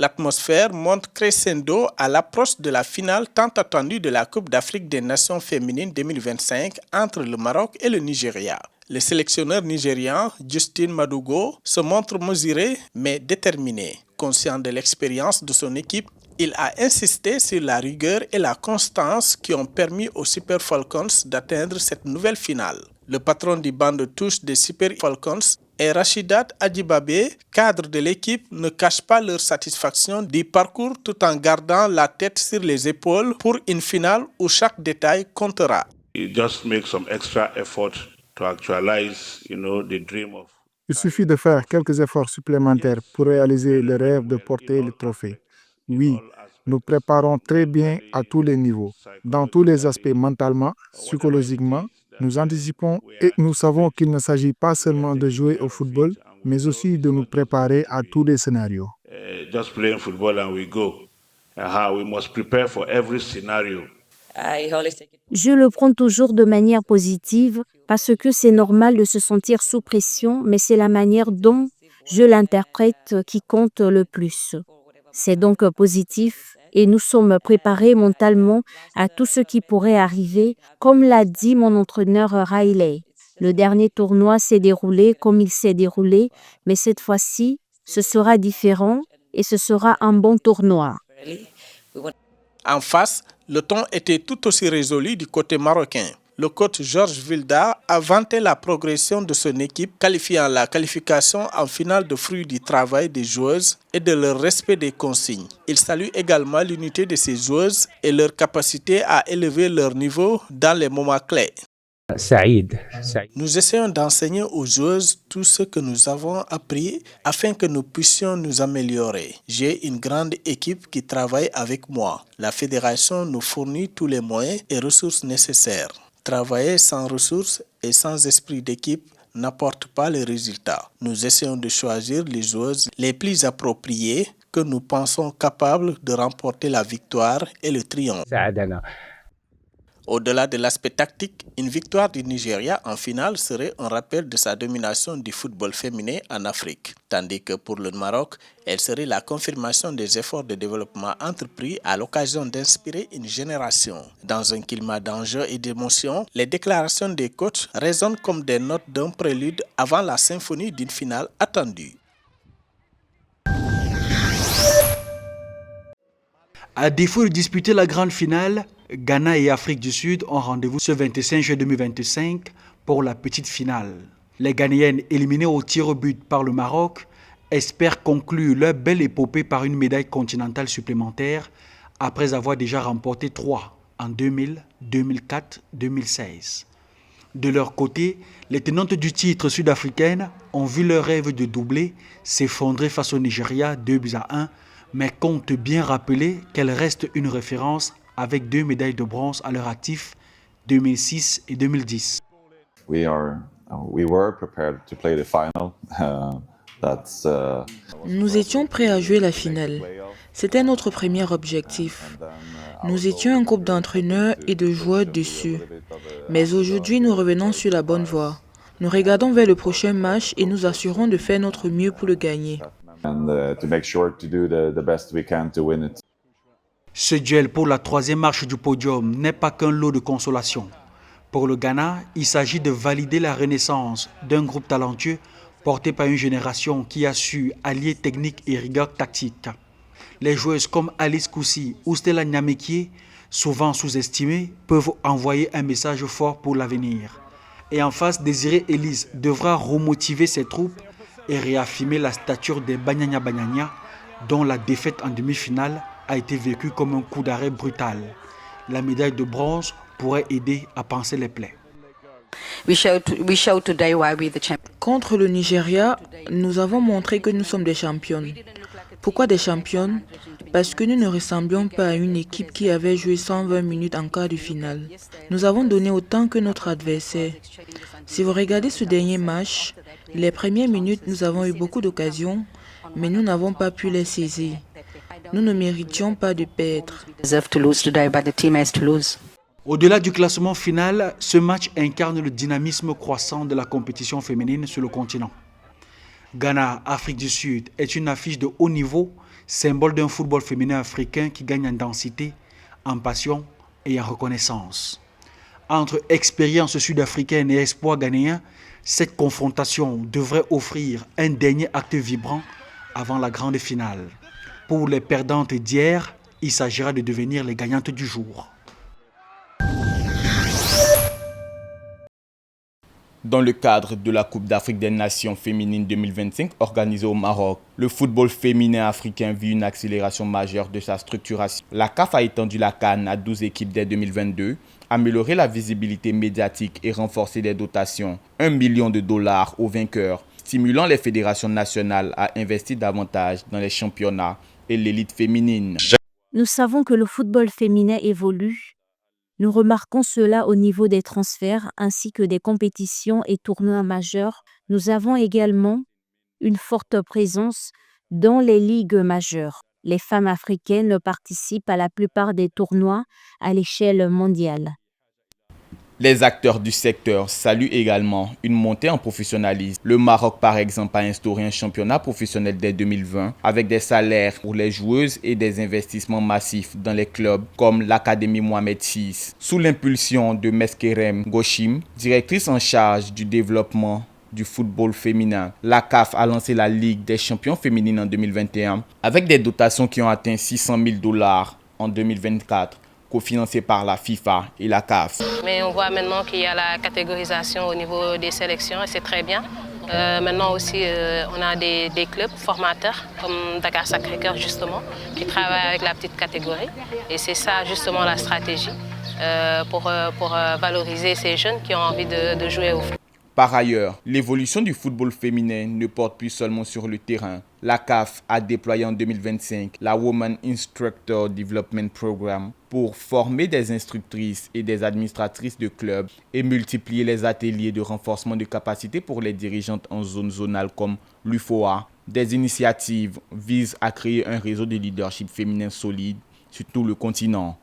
L'atmosphère monte crescendo à l'approche de la finale tant attendue de la Coupe d'Afrique des Nations féminines 2025 entre le Maroc et le Nigeria. Le sélectionneur nigérian Justin Madugo se montre mesuré mais déterminé. Conscient de l'expérience de son équipe, il a insisté sur la rigueur et la constance qui ont permis aux Super Falcons d'atteindre cette nouvelle finale. Le patron du banc de touche des Super Falcons et Rashidat Adjibabe, cadre de l'équipe, ne cachent pas leur satisfaction du parcours tout en gardant la tête sur les épaules pour une finale où chaque détail comptera. Il suffit de faire quelques efforts supplémentaires pour réaliser le rêve de porter le trophée. Oui, nous préparons très bien à tous les niveaux, dans tous les aspects mentalement, psychologiquement. Nous anticipons et nous savons qu'il ne s'agit pas seulement de jouer au football, mais aussi de nous préparer à tous les scénarios. Je le prends toujours de manière positive parce que c'est normal de se sentir sous pression, mais c'est la manière dont je l'interprète qui compte le plus. C'est donc positif et nous sommes préparés mentalement à tout ce qui pourrait arriver, comme l'a dit mon entraîneur Riley. Le dernier tournoi s'est déroulé comme il s'est déroulé, mais cette fois-ci, ce sera différent et ce sera un bon tournoi. En face, le ton était tout aussi résolu du côté marocain. Le coach Georges Vilda a vanté la progression de son équipe, qualifiant la qualification en finale de fruit du travail des joueuses et de leur respect des consignes. Il salue également l'unité de ces joueuses et leur capacité à élever leur niveau dans les moments clés. Nous essayons d'enseigner aux joueuses tout ce que nous avons appris afin que nous puissions nous améliorer. J'ai une grande équipe qui travaille avec moi. La fédération nous fournit tous les moyens et ressources nécessaires. Travailler sans ressources et sans esprit d'équipe n'apporte pas les résultats. Nous essayons de choisir les joueuses les plus appropriées que nous pensons capables de remporter la victoire et le triomphe. Au-delà de l'aspect tactique, une victoire du Nigeria en finale serait un rappel de sa domination du football féminin en Afrique, tandis que pour le Maroc, elle serait la confirmation des efforts de développement entrepris à l'occasion d'inspirer une génération. Dans un climat d'enjeux et d'émotion, les déclarations des coachs résonnent comme des notes d'un prélude avant la symphonie d'une finale attendue. À défaut de disputer la grande finale, Ghana et Afrique du Sud ont rendez-vous ce 25 juin 2025 pour la petite finale. Les Ghanéennes éliminées au tir au but par le Maroc espèrent conclure leur belle épopée par une médaille continentale supplémentaire après avoir déjà remporté 3 en 2000, 2004, 2016. De leur côté, les tenantes du titre sud-africaines ont vu leur rêve de doubler s'effondrer face au Nigeria 2-1, mais comptent bien rappeler qu'elle reste une référence avec 2 médailles de bronze à leur actif, 2006 et 2010. We were prepared to play the final. Nous étions prêts à jouer la finale. C'était notre premier objectif. Nous étions un groupe d'entraîneurs et de joueurs dessus. Mais aujourd'hui, nous revenons sur la bonne voie. Nous regardons vers le prochain match et nous assurons de faire notre mieux pour le gagner. Ce duel pour la 3e marche du podium n'est pas qu'un lot de consolation. Pour le Ghana, il s'agit de valider la renaissance d'un groupe talentueux porté par une génération qui a su allier technique et rigueur tactique. Les joueuses comme Alice Koussi ou Stella Nyamekie, souvent sous-estimées, peuvent envoyer un message fort pour l'avenir. Et en face, Désiré Elise devra remotiver ses troupes et réaffirmer la stature des Banyanya Banyanya, dont la défaite en demi-finale a été vécue comme un coup d'arrêt brutal. La médaille de bronze pourrait aider à panser les plaies. Contre le Nigeria, nous avons montré que nous sommes des championnes. Pourquoi des championnes? Parce que nous ne ressemblions pas à une équipe qui avait joué 120 minutes en quart de finale. Nous avons donné autant que notre adversaire. Si vous regardez ce dernier match, les premières minutes, nous avons eu beaucoup d'occasions, mais nous n'avons pas pu les saisir. Nous ne méritions pas de perdre. Au-delà du classement final, ce match incarne le dynamisme croissant de la compétition féminine sur le continent. Ghana, Afrique du Sud est une affiche de haut niveau, symbole d'un football féminin africain qui gagne en densité, en passion et en reconnaissance. Entre expérience sud-africaine et espoir ghanéen, cette confrontation devrait offrir un dernier acte vibrant avant la grande finale. Pour les perdantes d'hier, il s'agira de devenir les gagnantes du jour. Dans le cadre de la Coupe d'Afrique des Nations féminines 2025 organisée au Maroc, le football féminin africain vit une accélération majeure de sa structuration. La CAF a étendu la CAN à 12 équipes dès 2022, amélioré la visibilité médiatique et renforcé les dotations. $1 million aux vainqueurs, stimulant les fédérations nationales à investir davantage dans les championnats et l'élite féminine. Nous savons que le football féminin évolue. Nous remarquons cela au niveau des transferts ainsi que des compétitions et tournois majeurs. Nous avons également une forte présence dans les ligues majeures. Les femmes africaines participent à la plupart des tournois à l'échelle mondiale. Les acteurs du secteur saluent également une montée en professionnalisme. Le Maroc, par exemple, a instauré un championnat professionnel dès 2020 avec des salaires pour les joueuses et des investissements massifs dans les clubs comme l'Académie Mohamed VI. Sous l'impulsion de Meskerem Goshim, directrice en charge du développement du football féminin, la CAF a lancé la Ligue des champions féminines en 2021 avec des dotations qui ont atteint $600 000 en 2024. Cofinancé par la FIFA et la CAF. Mais on voit maintenant qu'il y a la catégorisation au niveau des sélections et c'est très bien. Maintenant aussi, on a des clubs formateurs comme Dakar Sacré-Cœur justement qui travaillent avec la petite catégorie. Et c'est ça justement la stratégie pour valoriser ces jeunes qui ont envie de jouer au foot. Par ailleurs, l'évolution du football féminin ne porte plus seulement sur le terrain. La CAF a déployé en 2025 la Women Instructor Development Program pour former des instructrices et des administratrices de clubs et multiplier les ateliers de renforcement de capacités pour les dirigeantes en zone zonale comme l'UFOA. Des initiatives visent à créer un réseau de leadership féminin solide sur tout le continent.